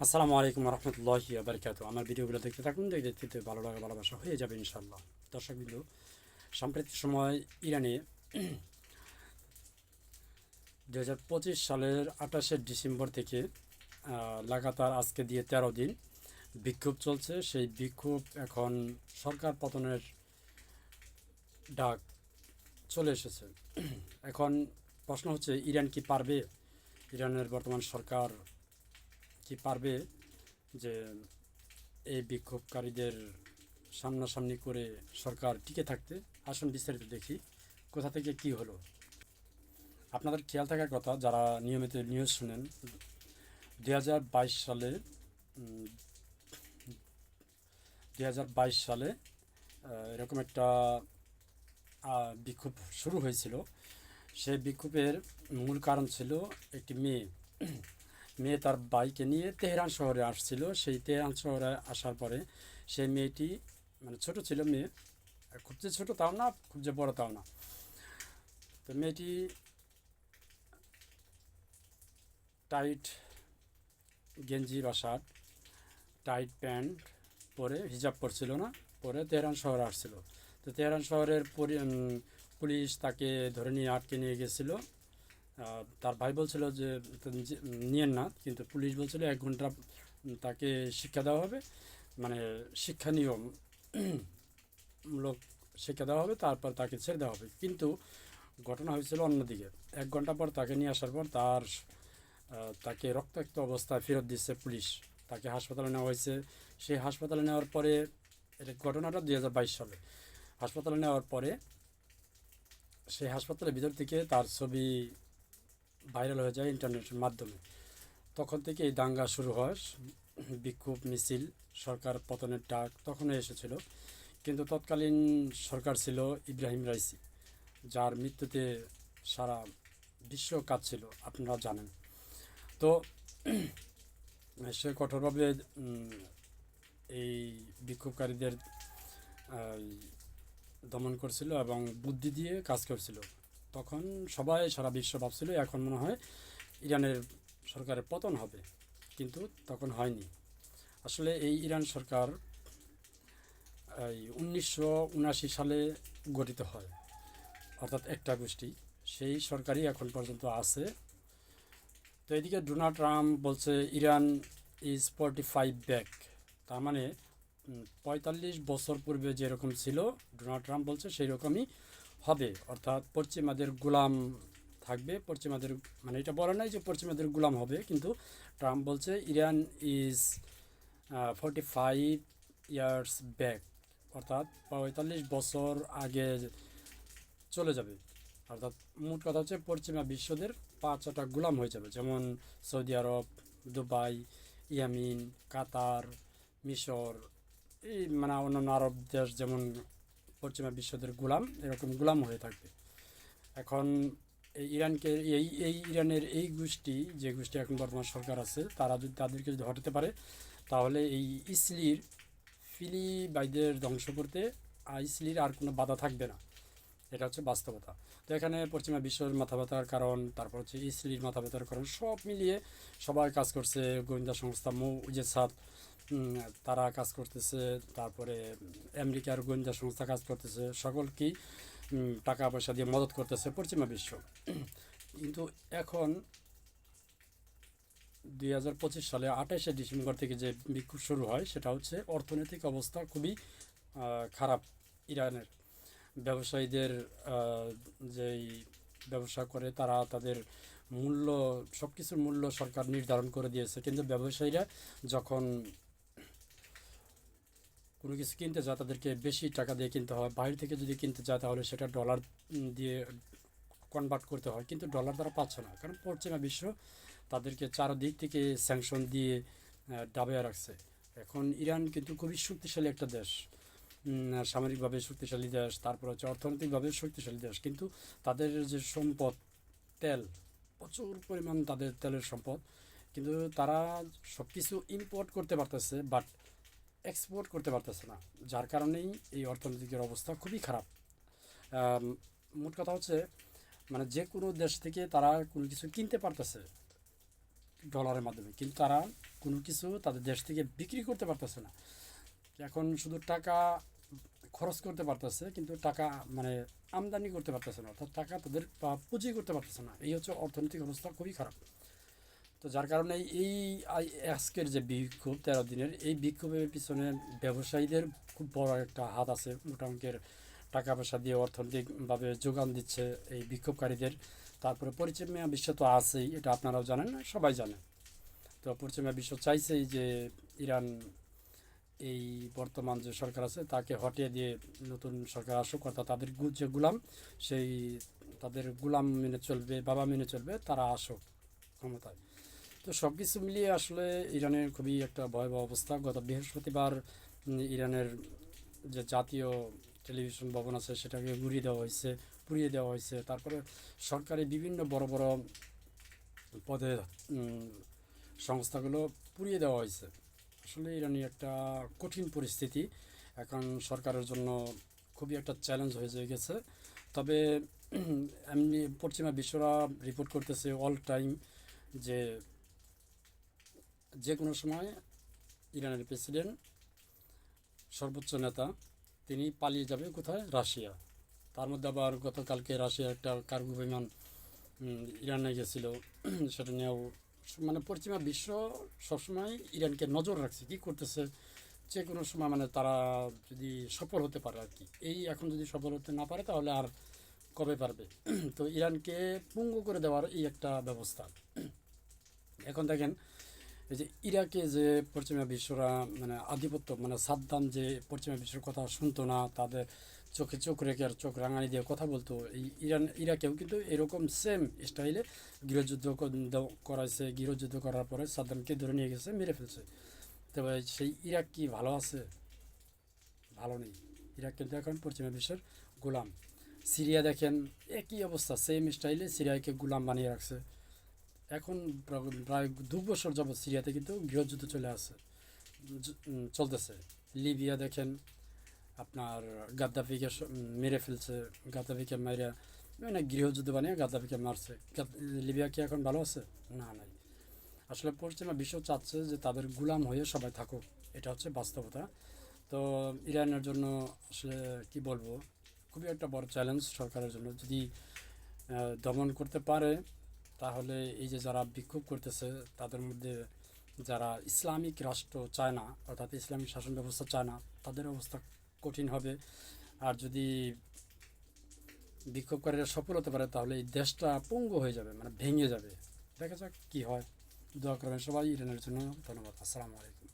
আসসালামু আলাইকুম রহমতুল্লাহি বারকাতু। আমার ভিডিওগুলো দেখতে থাকুন, দেখতে দেখতে ভালো লাগা ভালোবাসা হয়ে যাবে ইনশাআল্লাহ। দর্শকবৃন্দ, সাম্প্রতিক সময় ইরানে 2025 সালের 28শে ডিসেম্বর থেকে লাগাতার আজকে দিয়ে 13 দিন বিক্ষোভ চলছে। সেই বিক্ষোভ এখন সরকার পতনের ডাক চলে এসেছে। এখন প্রশ্ন হচ্ছে, ইরান কি পারবে, ইরানের বর্তমান সরকার কি পারবে যে এই বিক্ষোভকারীদের সামনাসামনি করে সরকার টিকে থাকতে? আসুন বিস্তারিত দেখি কোথা থেকে কি হলো। আপনাদের খেয়াল থাকার কথা, যারা নিয়মিত নিউজ শুনেন, 2022 সালে 2022 সালে এরকম একটা বিক্ষোভ শুরু হয়েছিল। সেই বিক্ষোভের মূল কারণ ছিল একটি মেয়ে মেয়ে তার বাইকে নিয়ে তেহরান শহরে আসছিল। সেই তেহরান শহরে আসার পরে সেই মেয়েটি, মানে ছোট ছিল মেয়ে, খুব যে ছোটো তাও না, খুব যে বড় তাও না। তো মেয়েটি টাইট গেঞ্জি বা শার্ট, টাইট প্যান্ট পরে, হিজাব পরছিল না, পরে তেহরান শহরে আসছিল। তো তেহরান শহরের পুলিশ তাকে ধরে নিয়ে আটকে নিয়ে গেছিলো। তার ভাই বলছিল যে নিয়েন না, কিন্তু পুলিশ বলছিল 1 ঘন্টা তাকে শিক্ষা দেওয়া হবে, মানে শিক্ষণীয় মূলক শিক্ষা দেওয়া হবে, তারপর তাকে ছেড়ে দেওয়া হবে। কিন্তু ঘটনা হয়েছিল অন্যদিকে। 1 ঘন্টা পর তাকে নিয়ে আসার পর তাকে রক্তাক্ত অবস্থায় ফেরত দিচ্ছে পুলিশ। তাকে হাসপাতালে নেওয়া হয়েছে। সেই হাসপাতালে নেওয়ার পরে, এটা ঘটনাটা 2022 সালে, হাসপাতালে নেওয়ার পরে সেই হাসপাতালের ভিতর থেকে তার ছবি ভাইরাল হয়ে যায় ইন্টারনেটের মাধ্যমে। তখন থেকে এই দাঙ্গা শুরু হয়, বিক্ষোভ মিছিল, সরকার পতনের ডাক তখনই এসেছিল। কিন্তু তৎকালীন সরকার ছিল ইব্রাহিম রাইসি, যার মৃত্যুতে সারা বিশ্ব কাঁদছিল, আপনারা জানেন। তো সে কঠোরভাবে এই বিক্ষোভকারীদের দমন করছিল এবং বুদ্ধি দিয়ে কাজ করছিল। তখন সবাই, সারা বিশ্ব ভাবছিল এখন মনে হয় ইরানের সরকারের পতন হবে, কিন্তু তখন হয়নি। আসলে এই ইরান সরকার 1979 সালে গঠিত হয়, অর্থাৎ একটা গোষ্ঠী, সেই সরকারই এখন পর্যন্ত আছে। তো এদিকে ডোনাল্ড ট্রাম্প বলছে ইরান ইজ 45 ব্যাক, তার মানে 45 বছর পূর্বে যেরকম ছিল, ডোনাল্ড ট্রাম্প বলছে সেই রকমই হবে, অর্থাৎ পশ্চিমাদের গোলাম থাকবে। পশ্চিমাদের, মানে এটা বলা নাই যে পশ্চিমাদের গোলাম হবে, কিন্তু ট্রাম্প বলছে ইরান ইজ 45 ইয়ার্স ব্যাক, অর্থাৎ 45 বছর আগে চলে যাবে। অর্থাৎ মোট কথা হচ্ছে পশ্চিমা বিশ্বদের 5টা গোলাম হয়ে যাবে, যেমন সৌদি আরব, দুবাই, ইয়ামিন, কাতার, মিশর, এই মানে অন্যান্য আরব দেশ যেমন পশ্চিমা বিশ্বদের গোলাম, এরকম গোলাম হয়ে থাকবে। এখন এই ইরানকে, এই ইরানের এই গোষ্ঠী, যে গোষ্ঠী এখন বর্তমান সরকার আছে, তারা যদি তাদেরকে যদি হটাতে পারে, তাহলে এই ইসলির ফিলিবাইদের ধ্বংস করতে ইসলির আর কোনো বাধা থাকবে না। এটা হচ্ছে বাস্তবতা। তো এখানে পশ্চিমা বিশ্বের মাথা ব্যথার কারণ, তারপর হচ্ছে ইসরায়েলির মাথা ব্যথার কারণ, সব মিলিয়ে সবাই কাজ করছে। গোয়েন্দা সংস্থা মৌজেসাদ, তারা কাজ করতেছে, তারপরে আমেরিকার গোয়েন্দা সংস্থা কাজ করতেছে, সকলকেই টাকা পয়সা দিয়ে মদত করতেছে পশ্চিমা বিশ্ব। কিন্তু এখন 2025 সালে 28শে ডিসেম্বর থেকে যে বিক্ষোভ শুরু হয়, সেটা হচ্ছে অর্থনৈতিক অবস্থা খুবই খারাপ ইরানের। ব্যবসায়ীদের, যেই ব্যবসা করে তারা, তাদের মূল্য, সব কিছুর মূল্য সরকার নির্ধারণ করে দিয়েছে, কিন্তু ব্যবসায়ীরা যখন কোনো কিছু কিনতে যায় তাদেরকে বেশি টাকা দিয়ে কিনতে হয়। বাইরে থেকে যদি কিনতে যায় তাহলে সেটা ডলার দিয়ে কনভার্ট করতে হয়, কিন্তু ডলার তারা পাচ্ছে না, কারণ পশ্চিমা বিশ্ব তাদেরকে চারদিক থেকে স্যাংশন দিয়ে দাবিয়ে রাখছে। এখন ইরান কিন্তু খুবই শক্তিশালী একটা দেশ, সামরিকভাবে শক্তিশালী দেশ, তারপর হচ্ছে অর্থনৈতিকভাবে শক্তিশালী দেশ, কিন্তু তাদের যে সম্পদ, তেল, প্রচুর পরিমাণ তাদের তেলের সম্পদ, কিন্তু তারা সব কিছু ইম্পোর্ট করতে পারতেছে, বাট এক্সপোর্ট করতে পারতেছে না, যার কারণেই এই অর্থনৈতিকের অবস্থা খুবই খারাপ। মোট কথা হচ্ছে, মানে যে কোনো দেশ থেকে তারা কোনো কিছু কিনতে পারতেছে, ডলারের মাধ্যমে, কিন্তু তারা কোনো কিছু তাদের দেশ থেকে বিক্রি করতে পারতেছে না। এখন শুধু টাকা খরচ করতে পারতেছে, কিন্তু টাকা মানে আমদানি করতে পারতেছে না, অর্থাৎ টাকা তাদের পুঁজি করতে পারতেছে না। এই হচ্ছে অর্থনৈতিক অবস্থা খুবই খারাপ। তো যার কারণে এই আজকের যে বিক্ষোভ 13 দিনের, এই বিক্ষোভের পিছনে ব্যবসায়ীদের খুব বড় একটা হাত আছে। মোটা অঙ্কের টাকা পয়সা দিয়ে অর্থনৈতিকভাবে যোগান দিচ্ছে এই বিক্ষোভকারীদের। তারপরে পশ্চিমা বিশ্ব তো আছেই, এটা আপনারাও জানেন, সবাই জানে। তো পশ্চিমা বিশ্ব চাইছেই যে ইরান এই বর্তমান যে সরকার আছে তাকে হটিয়ে দিয়ে নতুন সরকার আসুক, অর্থাৎ তাদের যে গুলাম, সেই তাদের গুলাম মেনে চলবে, বাবা মেনে চলবে, তারা আসুক ক্ষমতায়। তো সব কিছু মিলিয়ে আসলে ইরানের খুবই একটা ভয়াবহ অবস্থা। গত বৃহস্পতিবার ইরানের যে জাতীয় টেলিভিশন ভবন আছে সেটাকে গুঁড়িয়ে দেওয়া হয়েছে, পুড়িয়ে দেওয়া হয়েছে। তারপরে সরকারি বিভিন্ন বড় বড় পদে সংস্থাগুলো পুড়িয়ে দেওয়া হয়েছে। আসলে ইরানি একটা কঠিন পরিস্থিতি এখন সরকারের জন্য, খুবই একটা চ্যালেঞ্জ হয়ে গেছে। তবে এমনি পশ্চিমা বিশ্বরা রিপোর্ট করতেছে অল টাইম যে যে কোনো সময় ইরানের প্রেসিডেন্ট, সর্বোচ্চ নেতা, তিনি পালিয়ে যাবে কোথায়? রাশিয়া। তার মধ্যে আবার গতকালকে রাশিয়া একটা কার্গো বিমান ইরানে গেছিল। সেটা নিয়েও মানে পশ্চিমা বিশ্ব সবসময় ইরানকে নজর রাখছে কী করতেছে, যে কোনো সময় মানে তারা যদি সফল হতে পারে আর কি। এই এখন যদি সফল হতে না পারে তাহলে আর কবে পারবে? তো ইরানকে পঙ্গু করে দেওয়ার এই একটা ব্যবস্থা। এখন দেখেন এই যে ইরাকে যে পশ্চিমা বিশ্বরা মানে আধিপত্য, মানে সাদ্দাম যে পশ্চিমা বিশ্বের কথা শুনতো না, তাদের চোখে চোখ রেখে আর চোখ রাঙানি দিয়ে কথা বলতো, এই ইরাকেও কিন্তু এরকম সেম স্টাইলে গৃহযুদ্ধ করাইছে। গৃহযুদ্ধ করার পরে সাদ্দামকে ধরে নিয়ে গেছে, মেরে ফেলছে। তবে সেই ইরাক কি ভালো আছে? ভালো নেই। ইরাক কিন্তু এখন পশ্চিমা বিশ্বের গোলাম। সিরিয়া দেখেন একই অবস্থা, সেম স্টাইলে সিরিয়াকে গোলাম বানিয়ে রাখছে। এখন প্রায় 2 বছর যাবৎ সিরিয়াতে কিন্তু গৃহযুদ্ধ চলতেছে। লিবিয়া দেখেন আপনার গাদ্দাফিকে মেরে ফেলছে, গাদ্দাফিকে মেরে মানে গৃহযুদ্ধ বানিয়ে গাদ্দাফিকে মারছে। লিবিয়া কি এখন ভালো আছে? না, নাই। আসলে পশ্চিমা বিশ্ব চাচ্ছে যে তাদের গুলাম হয়ে সবাই থাকুক, এটা হচ্ছে বাস্তবতা। তো ইরানের জন্য আসলে কি বলবো, খুবই একটা বড় চ্যালেঞ্জ সরকারের জন্য। যদি দমন করতে পারে তাহলে এই যে যারা বিক্ষোভ করতেছে তাদের মধ্যে যারা ইসলামিক রাষ্ট্র চায় না, অর্থাৎ ইসলামিক শাসন ব্যবস্থা চায় না, তাদের অবস্থা কঠিন হবে। আর যদি বিক্ষোভকারীরা সফল হতে পারে তাহলে এই দেশটা পঙ্গু হয়ে যাবে, মানে ভেঙে যাবে। দেখা যাক কী হয়। দোয়া করবেন সবাই ইরানের জন্য। ধন্যবাদ। আসসালামু আলাইকুম।